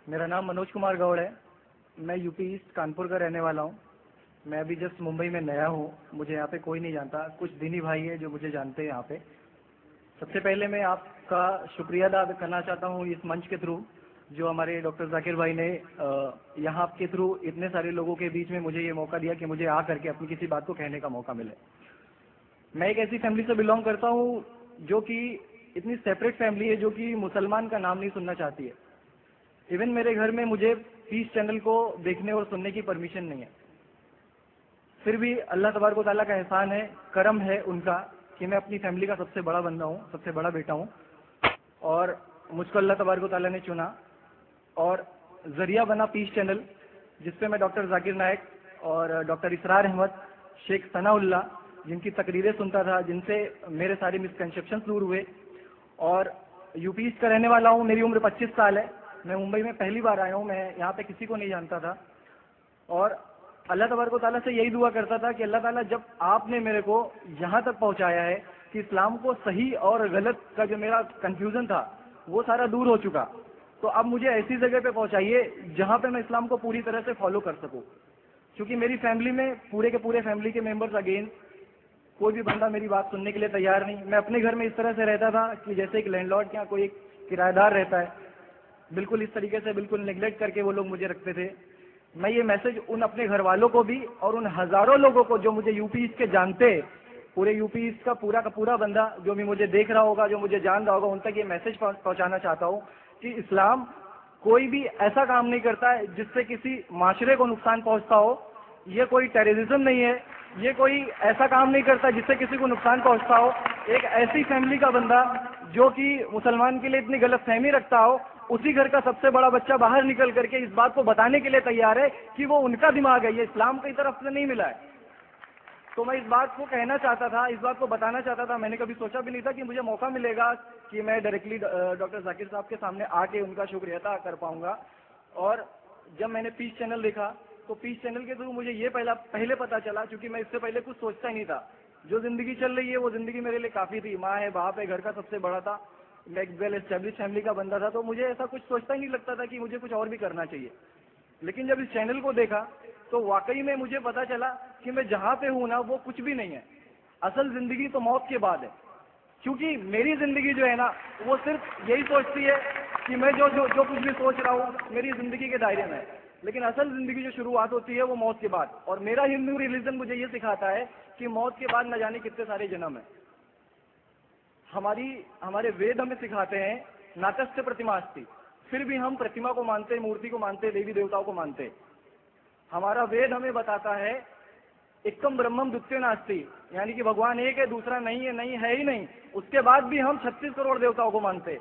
میرا نام منوج کمار گوڑ ہے. میں یو پی ایسٹ کانپور کا رہنے والا ہوں. میں ابھی جسٹ ممبئی میں نیا ہوں. مجھے یہاں پہ کوئی نہیں جانتا. کچھ دینی بھائی ہیں جو مجھے جانتے ہیں یہاں پہ. سب سے پہلے میں آپ کا شکریہ ادا کرنا چاہتا ہوں اس منچ کے تھرو, جو ہمارے ڈاکٹر ذاکر بھائی نے یہاں کے تھرو اتنے سارے لوگوں کے بیچ میں مجھے یہ موقع دیا کہ مجھے آ کر کے اپنی کسی بات کو کہنے کا موقع ملے. میں ایک ایسی فیملی سے بلانگ کرتا ہوں جو کہ اتنی سیپریٹ فیملی ہے جو کہ مسلمان کا نام نہیں سننا چاہتی ہے. ایون میرے گھر میں مجھے پیس چینل کو دیکھنے اور سننے کی پرمیشن نہیں ہے. پھر بھی اللہ تبارک و تعالیٰ کا احسان ہے, کرم ہے ان کا کہ میں اپنی فیملی کا سب سے بڑا بندہ ہوں, سب سے بڑا بیٹا ہوں. اور مجھ کو اللہ تبارک و تعالیٰ نے چنا اور ذریعہ بنا پیس چینل, جس پہ میں ڈاکٹر ذاکر نائک اور ڈاکٹر اسرار احمد, شیخ ثناء اللہ, جن کی تقریریں سنتا تھا, جن سے میرے سارے مسکنسیپشنز دور ہوئے. اور یو پی ایسٹ کا رہنے والا ہوں. میری عمر 25 سال ہے. میں ممبئی میں پہلی بار آیا ہوں. میں یہاں پہ کسی کو نہیں جانتا تھا. اور اللہ تبارک و تعالیٰ سے یہی دعا کرتا تھا کہ اللہ تعالیٰ جب آپ نے میرے کو یہاں تک پہنچایا ہے کہ اسلام کو صحیح اور غلط کا جو میرا کنفیوژن تھا وہ سارا دور ہو چکا, تو اب مجھے ایسی جگہ پہ پہنچائیے جہاں پہ میں اسلام کو پوری طرح سے فالو کر سکوں. کیونکہ میری فیملی میں پورے کے پورے فیملی کے ممبرز اگین کوئی بھی بندہ میری بات سننے کے لیے تیار نہیں. میں اپنے گھر میں اس طرح سے رہتا تھا کہ جیسے ایک لینڈ لارڈ یا کوئی ایک کرایہ دار رہتا ہے, بالکل اس طریقے سے بالکل نیگلیکٹ کر کے وہ لوگ مجھے رکھتے تھے. میں یہ میسج ان اپنے گھر والوں کو بھی اور ان ہزاروں لوگوں کو جو مجھے یو پی ایسٹ کے جانتے, پورے یو پی ایسٹ کا پورا بندہ جو بھی مجھے دیکھ رہا ہوگا, جو مجھے جان رہا ہوگا, ان تک یہ میسج پہنچانا چاہتا ہوں کہ اسلام کوئی بھی ایسا کام نہیں کرتا ہے جس سے کسی معاشرے کو نقصان پہنچتا ہو. یہ کوئی ٹیررزم نہیں ہے. یہ کوئی ایسا کام نہیں کرتا جس سے کسی کو نقصان پہنچتا ہو. ایک ایسی فیملی کا بندہ جو کہ مسلمان کے لیے اتنی غلط فہمی رکھتا ہو, اسی گھر کا سب سے بڑا بچہ باہر نکل کر کے اس بات کو بتانے کے لیے تیار ہے کہ وہ ان کا دماغ ہے, یہ اسلام کی طرف سے نہیں ملا ہے. تو میں اس بات کو کہنا چاہتا تھا, اس بات کو بتانا چاہتا تھا. میں نے کبھی سوچا بھی نہیں تھا کہ مجھے موقع ملے گا کہ میں ڈائریکٹلی ڈاکٹر ذاکر صاحب کے سامنے آ کے ان کا شکریہ ادا کر پاؤں گا. اور جب میں نے پیس چینل دیکھا تو پیس چینل کے تھرو مجھے یہ پہلے پتا چلا, چونکہ میں اس سے پہلے کچھ سوچتا ہی نہیں تھا. جو زندگی چل رہی ہے وہ زندگی میرے لیے کافی تھی. ماں ہے, باپ ہے, گھر کا سب سے بڑا تھا. میں ایک ویل اسٹیبلش فیملی کا بندہ تھا, تو مجھے ایسا کچھ سوچتا ہی نہیں لگتا تھا کہ مجھے کچھ اور بھی کرنا چاہیے. لیکن جب اس چینل کو دیکھا تو واقعی میں مجھے پتا چلا کہ میں جہاں پہ ہوں نا وہ کچھ بھی نہیں ہے. اصل زندگی تو موت کے بعد ہے. کیونکہ میری زندگی جو ہے نا وہ صرف یہی سوچتی ہے کہ میں جو کچھ بھی سوچ رہا ہوں میری زندگی کے دائرے میں, لیکن اصل زندگی جو شروعات ہوتی ہے وہ موت کے بعد. اور میرا ہندو ریلیجن مجھے یہ سکھاتا ہے کہ موت کے بعد نہ جانے کتنے سارے جنم ہیں. ہمارے وید ہمیں سکھاتے ہیں ناکست پرتماستی, پھر بھی ہم پرتما کو مانتے, مورتی کو مانتے, دیوی دیوتاؤں کو مانتے. ہمارا وید ہمیں بتاتا ہے ایکم برہمم دتیہ ناستی, یعنی کہ بھگوان ایک ہے, دوسرا نہیں ہے ہی نہیں. اس کے بعد بھی ہم 36 کروڑ دیوتاؤں کو مانتے.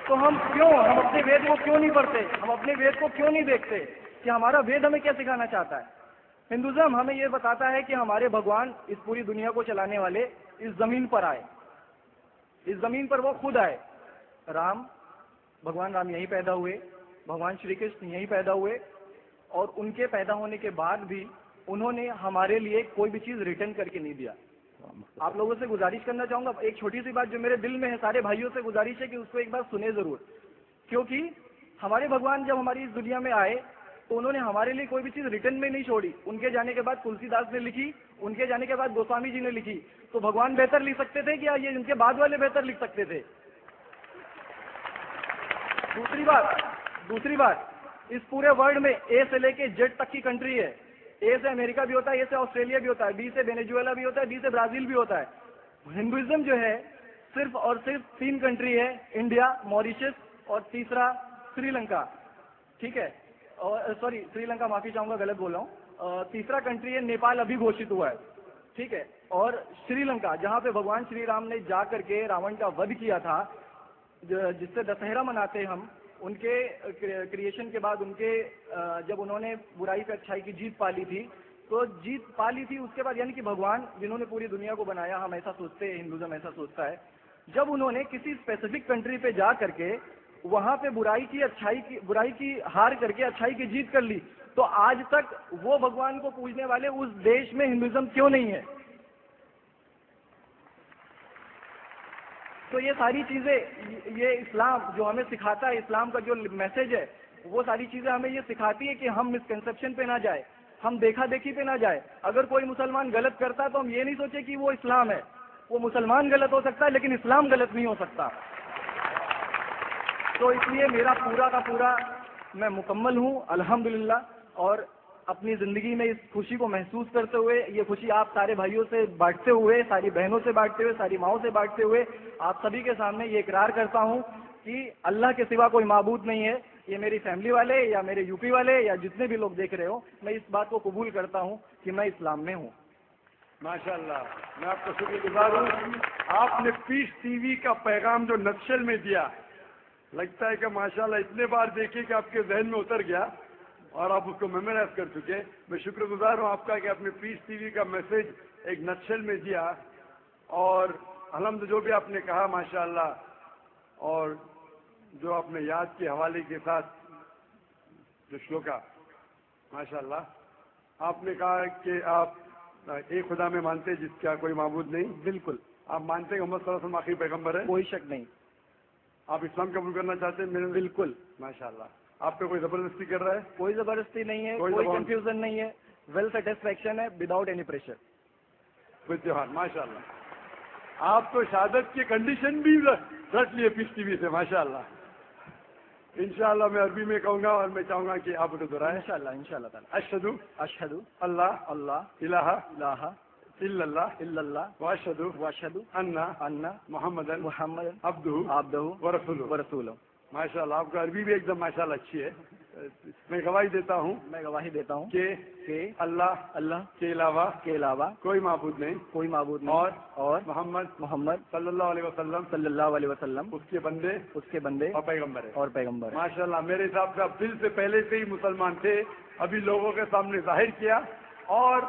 تو ہم اپنے وید کو کیوں نہیں پڑھتے, ہم اپنے وید کو کیوں نہیں دیکھتے کہ ہمارا وید ہمیں کیا سکھانا چاہتا ہے. ہندوازم ہمیں یہ بتاتا ہے کہ ہمارے بھگوان اس پوری دنیا کو چلانے والے اس زمین پر آئے, اس زمین پر وہ خود آئے. بھگوان رام یہیں پیدا ہوئے, بھگوان شری کرشن یہیں پیدا ہوئے, اور ان کے پیدا ہونے کے بعد بھی انہوں نے ہمارے لیے کوئی بھی چیز ریٹرن کر کے نہیں دیا. آپ لوگوں سے گزارش کرنا چاہوں گا, ایک چھوٹی سی بات جو میرے دل میں ہے, سارے بھائیوں سے گزارش ہے کہ اس کو ایک بار سنیں ضرور. کیونکہ ہمارے بھگوان جب ہماری اس دنیا میں آئے تو انہوں نے ہمارے لیے کوئی بھی چیز ریٹرن میں نہیں چھوڑی. ان کے جانے کے بعد تلسی داس نے لکھی, ان کے جانے کے بعد گوسوامی جی نے لکھی. تو بھگوان بہتر لکھ سکتے تھے کیا یہ ان کے بعد والے بہتر لکھ سکتے تھے؟ دوسری بات, اس پورے ورلڈ میں اے سے لے کے جیڈ تک کی کنٹری ہے. اے سے امریکہ بھی ہوتا ہے, اے سے آسٹریلیا بھی ہوتا ہے, بی سے وینیزویلا بھی ہوتا ہے, بی سے برازیل بھی ہوتا ہے. ہندوازم جو ہے صرف اور صرف 3 کنٹری ہے, انڈیا, موریشس اور تیسرا سری لنکا. ٹھیک ہے, اور سوری سری لنکا معافی چاہوں گا, غلط بول رہا ہوں. تیسرا کنٹری ہے نیپال, ابھی گھوشت ہوا ہے. ٹھیک ہے, اور سری لنکا جہاں پہ بھگوان شری رام نے جا کر کے راون کا ودھ کیا تھا, جس سے دسہرہ مناتے ہم. ان کے کریشن کے بعد ان کے جب انہوں نے برائی پہ اچھائی کی جیت پا لی تھی, تو جیت پا لی تھی اس کے بعد, یعنی کہ بھگوان جنہوں نے پوری دنیا کو بنایا, ہم ایسا سوچتے ہیں, ہندوازم ایسا سوچتا ہے, جب انہوں نے کسی اسپیسیفک کنٹری پہ جا کر کے وہاں پہ برائی کی ہار کر کے اچھائی کی جیت کر لی, تو آج تک وہ بھگوان کو پوجنے والے اس دیش میں ہندوازم کیوں نہیں ہے؟ تو یہ ساری چیزیں، یہ اسلام جو ہمیں سکھاتا ہے، اسلام کا جو میسج ہے، وہ ساری چیزیں ہمیں یہ سکھاتی ہے کہ ہم مسکنسیپشن پہ نہ جائے، ہم دیکھا دیکھی پہ نہ جائے. اگر کوئی مسلمان غلط کرتا ہے تو ہم یہ نہیں سوچے کہ وہ اسلام ہے. وہ مسلمان غلط ہو سکتا ہے لیکن اسلام غلط نہیں ہو سکتا. تو اس لیے میرا پورا کا پورا میں مکمل ہوں الحمدللہ، اور اپنی زندگی میں اس خوشی کو محسوس کرتے ہوئے، یہ خوشی آپ سارے بھائیوں سے بانٹتے ہوئے، ساری بہنوں سے بانٹتے ہوئے، ساری ماؤں سے بانٹتے ہوئے، آپ سبھی کے سامنے یہ اقرار کرتا ہوں کہ اللہ کے سوا کوئی معبود نہیں ہے. یہ میری فیملی والے یا میرے یو پی والے یا جتنے بھی لوگ دیکھ رہے ہو، میں اس بات کو قبول کرتا ہوں کہ میں اسلام میں ہوں. ماشاءاللہ، میں آپ کا شکر گزار ہوں. آپ نے پیس ٹی وی کا پیغام جو نقشل میں دیا، لگتا ہے کہ ماشاءاللہ اتنے بار دیکھیے کہ آپ کے ذہن میں اتر گیا اور آپ اس کو میمورائز کر چکے. میں شکر گزار ہوں آپ کا کہ آپ نے پیس ٹی وی کا میسج ایک نقشل میں دیا، اور الحمد جو بھی آپ نے کہا ماشاءاللہ، اور جو آپ نے یاد کے حوالے کے ساتھ جو شلوکا ماشاءاللہ آپ نے کہا کہ آپ ایک خدا میں مانتے جس کا کوئی معبود نہیں. بالکل. آپ مانتے ہیں محمد صلی اللہ علیہ وسلم آخری پیغمبر ہے؟ کوئی شک نہیں. آپ اسلام قبول کرنا چاہتے ہیں؟ بالکل. ماشاءاللہ. آپ پہ کوئی زبردستی کر رہا ہے؟ کوئی زبردستی نہیں ہے، کوئی کنفیوژن نہیں ہے، ویل سیٹسفیکشن ہے وداؤٹ اینی پریشر. کوئی تیوہار ماشاءاللہ. آپ تو شہادت کی کنڈیشن بھی رکھ لیے پیس ٹی وی سے ماشاءاللہ. انشاءاللہ میں عربی میں کہوں گا اور میں چاہوں گا کہ آپ اسے دہرائیں. انشاءاللہ تعالی. اشہدو اشہدو اللہ الہ الہ الا اللہ واشہدو ان محمدن عبدہ ورسولہ. ماشاءاللہ آپ کا عربی بھی ایک دم ماشاءاللہ اچھی ہے. میں گواہی دیتا ہوں کہ اللہ کے علاوہ کوئی معبود نہیں اور محمد صلی اللہ علیہ وسلم اس کے بندے اور پیغمبر. ماشاءاللہ میرے حساب سے آپ دل سے پہلے سے ہی مسلمان تھے، ابھی لوگوں کے سامنے ظاہر کیا. اور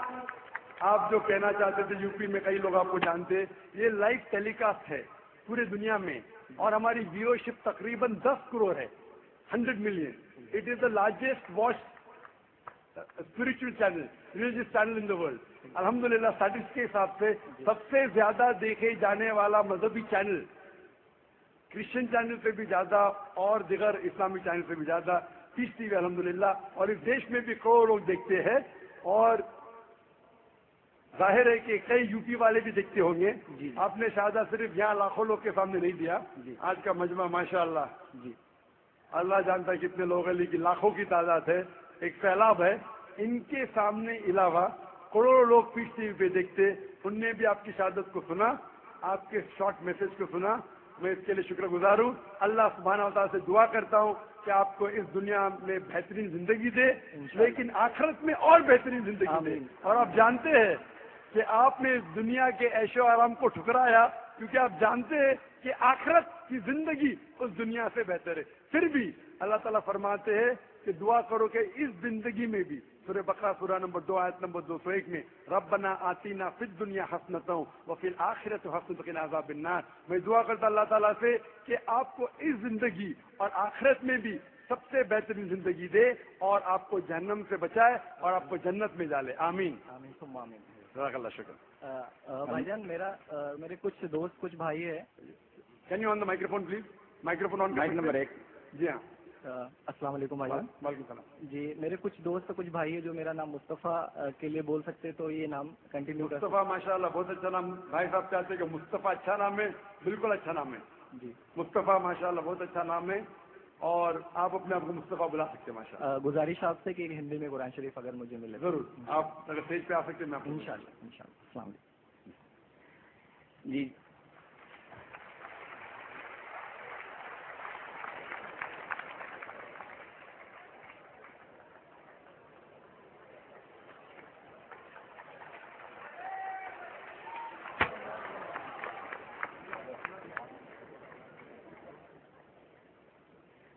آپ جو کہنا چاہتے تھے، یو پی میں کئی لوگ آپ کو جانتے، یہ لائیو ٹیلی کاسٹ ہے پورے دنیا میں، اور ہماری ویورشپ تقریباً 10 کروڑ ہے، 100 million. It is the largest watch spiritual channel, religious channel in the world. الحمدللہ اسٹیٹسٹکس کے حساب سے سب سے زیادہ دیکھے جانے والا مذہبی چینل، کرسچن چینل سے بھی زیادہ اور دیگر اسلامی چینل سے بھی زیادہ پیس ٹی وی الحمدللہ. اور اس دیش میں بھی کروڑوں لوگ دیکھتے ہیں، اور ظاہر ہے کہ کئی یو پی والے بھی دیکھتے ہوں گے. آپ نے شہادہ صرف یہاں لاکھوں لوگ کے سامنے نہیں دیا. آج کا مجمع ماشاءاللہ اللہ جانتا ہے کتنے لوگ ہیں، لیکن لاکھوں کی تعداد ہے، ایک سیلاب ہے. ان کے سامنے علاوہ کروڑوں لوگ پیس ٹی وی پہ دیکھتے، ان نے بھی آپ کی شہادت کو سنا، آپ کے شارٹ میسج کو سنا. میں اس کے لیے شکر گزار ہوں. اللہ سبحانہ و تعالیٰ سے دعا کرتا ہوں کہ آپ کو اس دنیا میں بہترین زندگی دے، لیکن آخرت میں اور بہترین زندگی دے. اور آپ جانتے ہیں کہ آپ نے اس دنیا کے عیش و آرام کو ٹھکرایا، کیونکہ آپ جانتے ہیں کہ آخرت کی زندگی اس دنیا سے بہتر ہے. پھر بھی اللہ تعالیٰ فرماتے ہیں کہ دعا کرو کہ اس زندگی میں بھی، سورہ بقرہ سورہ نمبر 2 آیت نمبر 201 میں، ربنا آتینا فی الدنیا حسنۃ وفی الآخرۃ حسنۃ وقنا عذاب النار. میں دعا کرتا اللہ تعالیٰ سے کہ آپ کو اس زندگی اور آخرت میں بھی سب سے بہترین زندگی دے، اور آپ کو جہنم سے بچائے اور آپ کو جنت میں ڈالے. آمین آمین ثم آمین. جزاک اللہ. شکر. بھائی جان، میرے کچھ دوست، کچھ بھائی ہے. Can you on the micro phone please? Micro phone mic number 1. جی ہاں. السلام علیکم بھائی جان. وعلیکم السلام. جی، میرے کچھ دوست، کچھ بھائی ہے جو میرا نام مصطفیٰ کے لیے بول سکتے تو یہ نام کنٹینیو کر. مصطفیٰ ماشاءاللہ بہت اچھا نام. بھائی صاحب چاہتے کہ مصطفیٰ اچھا نام ہے، بالکل اچھا نام ہے. جی مصطفیٰ ماشاءاللہ بہت اچھا نام ہے، اور آپ اپنے آپ کو مصطفیٰ بلا سکتے ہیں ماشاءاللہ. گزارش آپ سے کہ ہندی میں قرآن شریف اگر مجھے ملے. ضرور، آپ اگر اسٹیج پہ آ سکتے ہیں میں آپ کو. انشاءاللہ انشاءاللہ. السلام علیکم. جی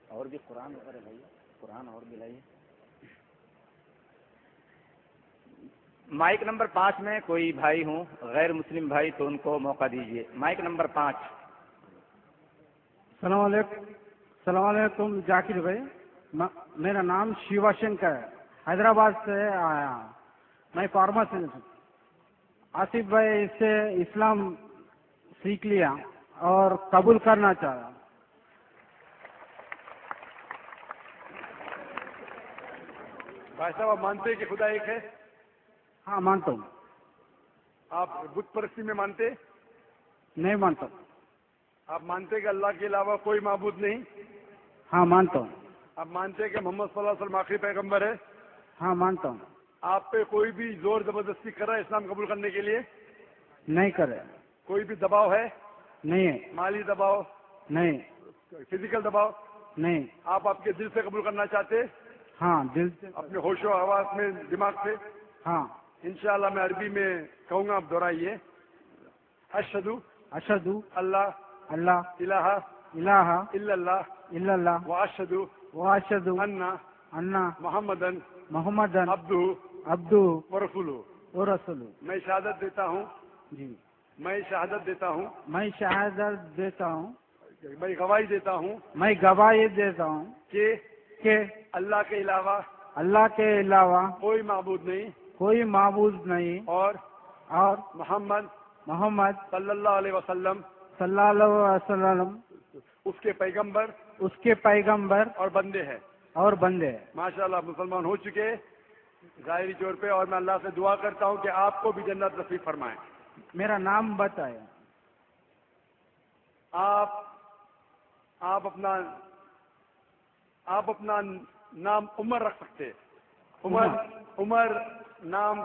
اور بھی قرآن وغیرہ لائیے، قرآن اور بھی لائیے. مائک نمبر 5 میں کوئی بھائی ہوں غیر مسلم بھائی تو ان کو موقع دیجیے. Mic number 5. السلام علیکم ذاکر بھائی. میرا نام شیوا شنکر ہے، حیدرآباد سے آیا ہوں. میں فارماسسٹ ہوں. آصف بھائی سے اسلام سیکھ لیا اور قبول کرنا چاہا. بھائی صاحب آپ مانتے ہیں کہ خدا ایک ہے؟ ہاں مانتا ہوں. آپ بت پرستی میں مانتے؟ نہیں مانتا ہوں. آپ مانتے کہ اللہ کے علاوہ کوئی معبود نہیں؟ ہاں مانتا ہوں. آپ مانتے کہ محمد صلی اللہ علیہ وسلم آخری پیغمبر ہے؟ ہاں مانتا ہوں. آپ پہ کوئی بھی زور زبردستی کر رہا ہے اسلام قبول کرنے کے لیے؟ نہیں کرے. کوئی بھی دباؤ ہے؟ نہیں ہے. مالی دباؤ، نہیں. فزیکل دباؤ؟ نہیں. آپ کے دل سے قبول کرنا چاہتے؟ ہاں دل سے. اپنے ہوش و حواس میں، دماغ سے؟ ہاں. انشاءاللہ میں عربی میں کہوں گا، آپ دہرائیے. اشہدو اشہدو اللہ اللہ الہ الہ الا اللہ الا اللہ واشہدو واشہدو انا ان محمدن محمدن عبدہ عبدہ ورسولہ. ورسولہ. میں شہادت دیتا ہوں، جی. میں شہادت دیتا ہوں، میں شہادت دیتا ہوں، میں گواہی دیتا ہوں میں گواہی دیتا ہوں کہ کہ اللہ کے علاوہ اللہ کے علاوہ کوئی معبود نہیں، کوئی معبود نہیں، اور اور محمد محمد صلی اللہ علیہ وسلم صلی اللہ علیہ وسلم اس کے پیغمبر اس کے پیغمبر اور بندے ہیں. اور بندے ہیں. ماشاءاللہ آپ مسلمان ہو چکے ظاہری طور پہ، اور میں اللہ سے دعا کرتا ہوں کہ آپ کو بھی جنت نصیب فرمائیں. میرا نام بتائے. آپ اپنا نام عمر رکھ سکتے ہیں. عمر نام